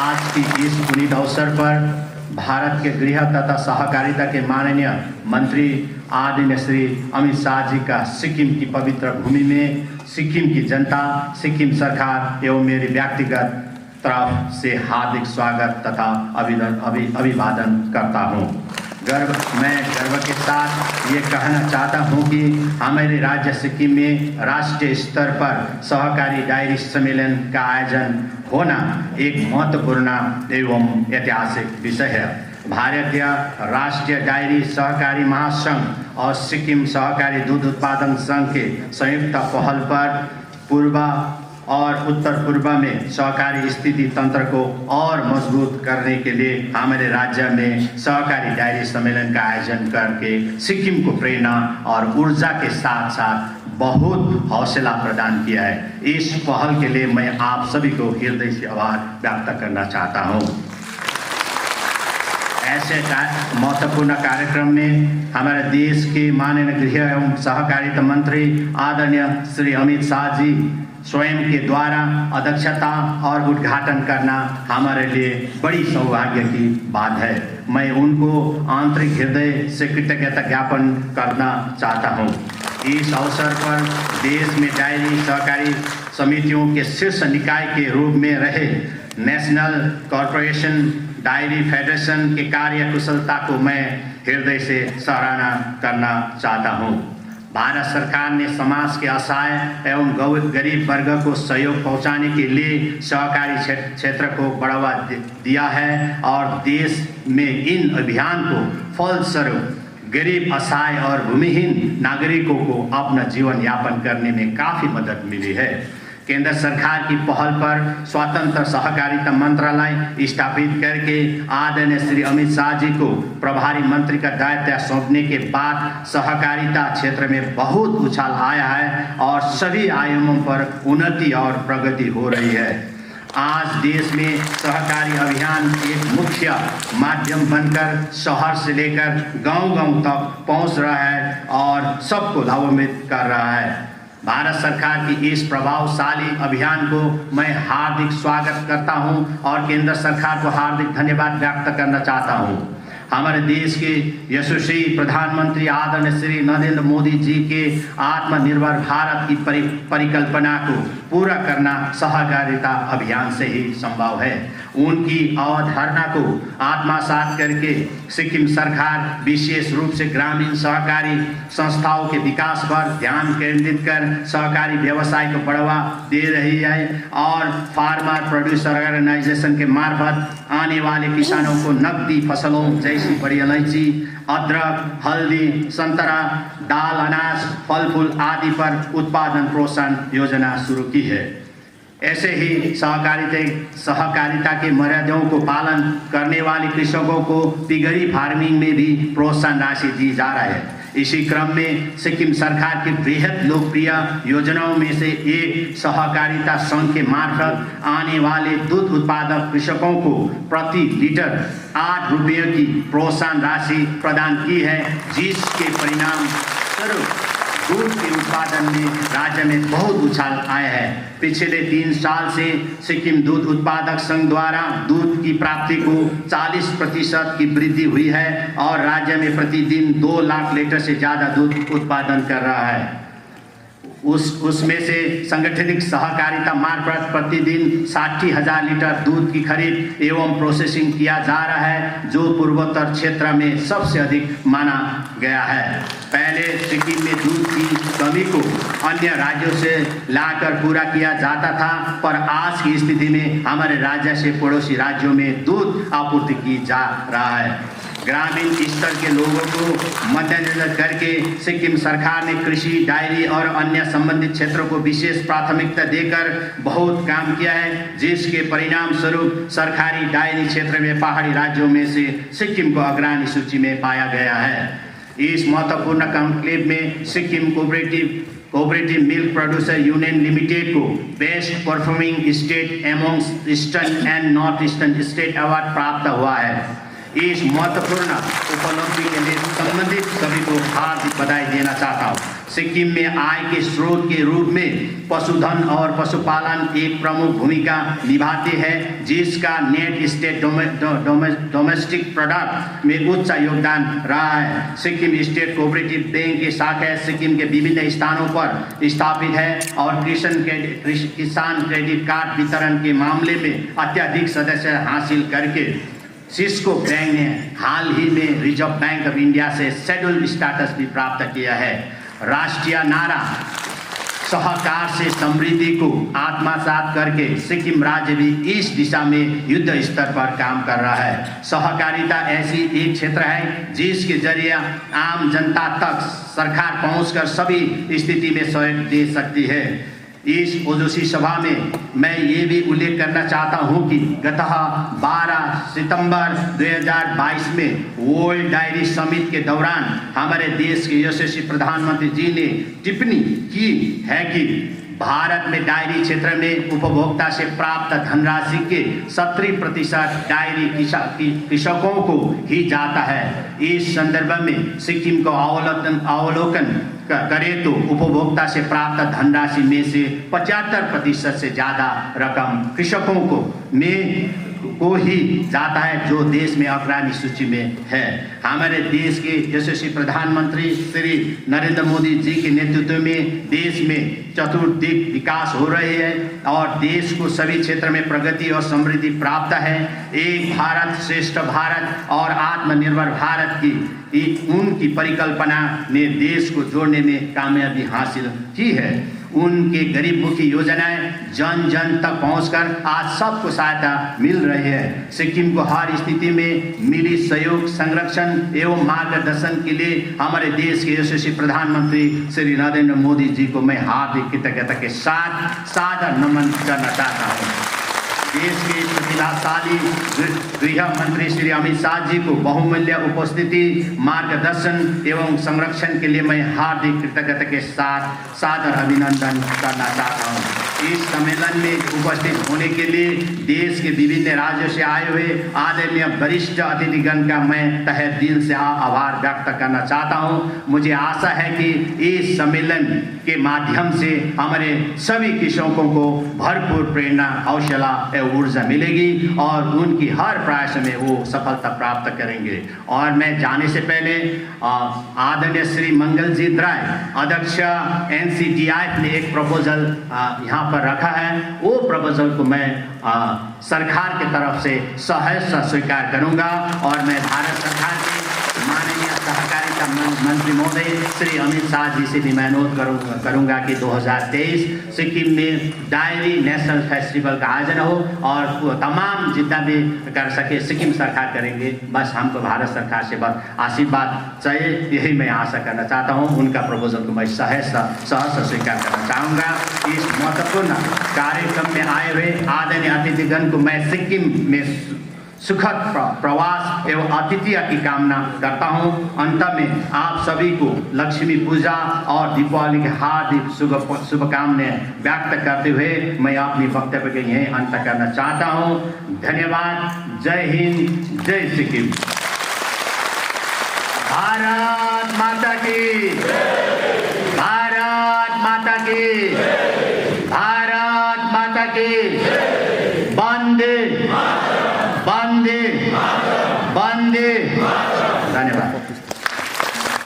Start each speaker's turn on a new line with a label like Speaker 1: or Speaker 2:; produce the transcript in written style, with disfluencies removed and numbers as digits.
Speaker 1: आज की इस पुनीत अवसर पर भारत के गृह तथा सहकारिता के माननीय मंत्री आदरणीय श्री अमित शाह जी का सिक्किम की पवित्र भूमि में सिक्किम की जनता, सिक्किम सरकार एवं मेरी व्यक्तिगत तरफ से हार्दिक स्वागत तथा अभिवादन करता हूँ। मैं गर्व के साथ ये कहना चाहता हूँ कि हमारे राज्य सिक्किम में राष्ट्रीय स्तर पर सहकारी डायरी सम्मेलन का आयोजन होना एक महत्वपूर्ण एवं ऐतिहासिक विषय है। भारतीय राष्ट्रीय डायरी सहकारी महासंघ और सिक्किम सहकारी दूध उत्पादन संघ के संयुक्त पहल पर पूर्व और उत्तर पूर्व में सहकारी स्थिति तंत्र को और मजबूत करने के लिए हमारे राज्य में सहकारी डायरी सम्मेलन का आयोजन करके सिक्किम को प्रेरणा और ऊर्जा के साथ साथ बहुत हौसला प्रदान किया है। इस पहल के लिए मैं आप सभी को हृदय से आभार व्यक्त करना चाहता हूँ। ऐसे महत्वपूर्ण कार्यक्रम में हमारे देश के माननीय गृह एवं सहकारिता मंत्री आदरणीय श्री अमित शाह जी स्वयं के द्वारा अध्यक्षता और उद्घाटन करना हमारे लिए बड़ी सौभाग्य की बात है। मैं उनको आंतरिक हृदय से कृतज्ञता ज्ञापन करना चाहता हूँ। इस अवसर पर देश में डायरी सहकारी समितियों के शीर्ष निकाय के रूप में रहे नेशनल कॉर्पोरेशन डायरी फेडरेशन के कार्य कुशलता को मैं हृदय से सराहना करना चाहता हूँ। भारत सरकार ने समाज के असहाय एवं गरीब वर्ग को सहयोग पहुंचाने के लिए सहकारी क्षेत्र को बढ़ावा दिया है और देश में इन अभियान को फलस्वरूप गरीब, असहाय और भूमिहीन नागरिकों को अपना जीवन यापन करने में काफ़ी मदद मिली है। केंद्र सरकार की पहल पर स्वतंत्र सहकारिता मंत्रालय स्थापित करके आदरणीय श्री अमित शाह जी को प्रभारी मंत्री का दायित्व सौंपने के बाद सहकारिता क्षेत्र में बहुत उछाल आया है और सभी आयामों पर उन्नति और प्रगति हो रही है। आज देश में सहकारी अभियान एक मुख्य माध्यम बनकर शहर से लेकर गांव-गांव तक पहुंच रहा है और सबको लाभान्वित कर रहा है। भारत सरकार की इस प्रभावशाली अभियान को मैं हार्दिक स्वागत करता हूं और केंद्र सरकार को हार्दिक धन्यवाद व्यक्त करना चाहता हूं। हमारे देश के यशस्वी प्रधानमंत्री आदरणीय श्री नरेंद्र मोदी जी के आत्मनिर्भर भारत की परिकल्पना को पूरा करना सहकारिता अभियान से ही संभव है। उनकी अवधारणा को आत्मसात करके सिक्किम सरकार विशेष रूप से ग्रामीण सहकारी संस्थाओं के विकास पर ध्यान केंद्रित कर सहकारी व्यवसाय को बढ़ावा दे रही है और फार्मर प्रोड्यूसर ऑर्गेनाइजेशन के मार्फत आने वाले किसानों को नकदी फसलों जैसी बड़ी इलायची, अदरक, हल्दी, संतरा, दाल, अनाज, फल फूल आदि पर उत्पादन प्रोत्साहन योजना शुरू की है। ऐसे ही सहकारिता के मर्यादाओं को पालन करने वाले कृषकों को पिगरी फार्मिंग में भी प्रोत्साहन राशि दी जा रहा है। इसी क्रम में सिक्किम सरकार की बेहद लोकप्रिय योजनाओं में से एक सहकारिता संघ के मार्फत आने वाले दूध उत्पादक कृषकों को प्रति लीटर 8 रुपये की प्रोत्साहन राशि प्रदान की है, जिसके परिणाम स्वरूप दूध के उत्पादन में राज्य में बहुत उछाल आया है। पिछले 3 साल से सिक्किम दूध उत्पादक संघ द्वारा दूध की प्राप्ति को 40% की वृद्धि हुई है और राज्य में प्रतिदिन 2 लाख लीटर से ज़्यादा दूध उत्पादन कर रहा है। उसमें से संगठित सहकारिता मार्फत प्रतिदिन 60,000 लीटर दूध की खरीद एवं प्रोसेसिंग किया जा रहा है, जो पूर्वोत्तर क्षेत्र में सबसे अधिक माना गया है। पहले सिक्किम में दूध की कमी को अन्य राज्यों से लाकर पूरा किया जाता था, पर आज की स्थिति में हमारे राज्य से पड़ोसी राज्यों में दूध आपूर्ति की जा रहा है। ग्रामीण स्तर के लोगों को मद्देनजर करके सिक्किम सरकार ने कृषि, डायरी और अन्य संबंधित क्षेत्रों को विशेष प्राथमिकता देकर बहुत काम किया है, जिसके परिणाम स्वरूप सरकारी डायरी क्षेत्र में पहाड़ी राज्यों में से सिक्किम को अग्रणी सूची में पाया गया है। इस महत्वपूर्ण कॉन्क्लेव में Sikkim cooperative milk producer union limited को best performing state amongst eastern and north eastern state award प्राप्त हुआ है। इस महत्वपूर्ण उपलब्धि के लिए संबंधित सभी को हार्दिक बधाई देना चाहता हूँ। सिक्किम में आय के स्रोत के रूप में पशुधन और पशुपालन एक प्रमुख भूमिका निभाते हैं, जिसका नेट स्टेट डोमेस्टिक प्रोडक्ट में उच्च योगदान रहा है। सिक्किम स्टेट कोऑपरेटिव बैंक की शाखा सिक्किम के विभिन्न स्थानों पर स्थापित है और किसान क्रेडिट कार्ड वितरण के मामले में अत्यधिक सदस्य हासिल करके सिस्को बैंक ने हाल ही में रिजर्व बैंक ऑफ इंडिया से शेड्यूल्ड स्टेटस भी प्राप्त किया है। राष्ट्रीय नारा सहकार से समृद्धि को आत्मसात करके सिक्किम राज्य भी इस दिशा में युद्ध स्तर पर काम कर रहा है। सहकारिता ऐसी एक क्षेत्र है जिसके जरिए आम जनता तक सरकार पहुंचकर सभी स्थिति में सहयोग दे सकती है। इस ओजस्वी सभा में मैं ये भी उल्लेख करना चाहता हूँ कि गत 12 सितंबर 2022 में वर्ल्ड डायरी समिट के दौरान हमारे देश के यशस्वी प्रधानमंत्री जी ने टिप्पणी की है कि भारत में डायरी क्षेत्र में उपभोक्ता से प्राप्त धनराशि के 70% डायरी कृषकों को ही जाता है। इस संदर्भ में सिक्किम को अवलोकन करें तो उपभोक्ता से प्राप्त धनराशि में से 75% से ज़्यादा रकम कृषकों को ही जाता है, जो देश में अग्रणी सूची में है। हमारे देश के यशस्वी प्रधानमंत्री श्री नरेंद्र मोदी जी के नेतृत्व में देश में चतुर्दिक विकास हो रही है और देश को सभी क्षेत्र में प्रगति और समृद्धि प्राप्त है। एक भारत श्रेष्ठ भारत और आत्मनिर्भर भारत की उनकी परिकल्पना ने देश को जोड़ने में कामयाबी हासिल की है। उनके गरीब मुखी योजनाएं जन जन तक पहुंचकर आज सबको सहायता मिल रही है। सिक्किम को हर स्थिति में मिली सहयोग, संरक्षण एवं मार्गदर्शन के लिए हमारे देश के यशस्वी प्रधानमंत्री श्री नरेंद्र मोदी जी को मैं हार्दिक कृतज्ञता के साथ सादर नमन करना चाहता हूँ। देश के प्रतिभाशाली गृह मंत्री श्री अमित शाह जी को बहुमूल्य उपस्थिति, मार्गदर्शन एवं संरक्षण के लिए मैं हार्दिक कृतज्ञता के साथ सादर अभिनंदन करना चाहता हूँ। इस सम्मेलन में उपस्थित होने के लिए देश के विभिन्न राज्यों से आए हुए आदरणीय वरिष्ठ अतिथिगण का मैं तहे दिल से आभार व्यक्त करना चाहता हूँ। मुझे आशा है कि इस सम्मेलन के माध्यम से हमारे सभी कृषकों को भरपूर प्रेरणा, हौसला एवं ऊर्जा मिलेगी और उनकी हर प्रयास में वो सफलता प्राप्त करेंगे। और मैं जाने से पहले आदरणीय श्री मंगलजीत राय, अध्यक्ष NCDIF ने एक प्रपोजल यहाँ पर रखा है। वो प्रपोजल को मैं सरकार की तरफ से सहर्ष स्वीकार करूँगा और मैं भारत सरकार के माननीय सहकारिता मंत्री महोदय श्री अमित शाह जी से भी मैं अनुरोध करूँगा कि 2023 सिक्किम में डायरी नेशनल फेस्टिवल का आयोजन हो और तमाम जितना भी कर सके सिक्किम सरकार करेंगे। बस हमको भारत सरकार से बस आशीर्वाद चाहिए, यही मैं आशा करना चाहता हूँ। उनका प्रपोजल को मैं सहर्ष स्वीकार करना चाहूँगा। इस महत्वपूर्ण कार्यक्रम में आए हुए आदरणीय अतिथिगण को मैं सिक्किम में सुखद प्रवास एवं आतिथ्य की कामना करता हूं। अंत में आप सभी को लक्ष्मी पूजा और दीपावली के हार्दिक शुभकामनाएं व्यक्त करते हुए मैं अपनी वक्तव्य के यहीं अंत करना चाहता हूं। धन्यवाद। जय हिंद, जय सिक्किम। भारत माता की, भारत माता की, भारत माता की।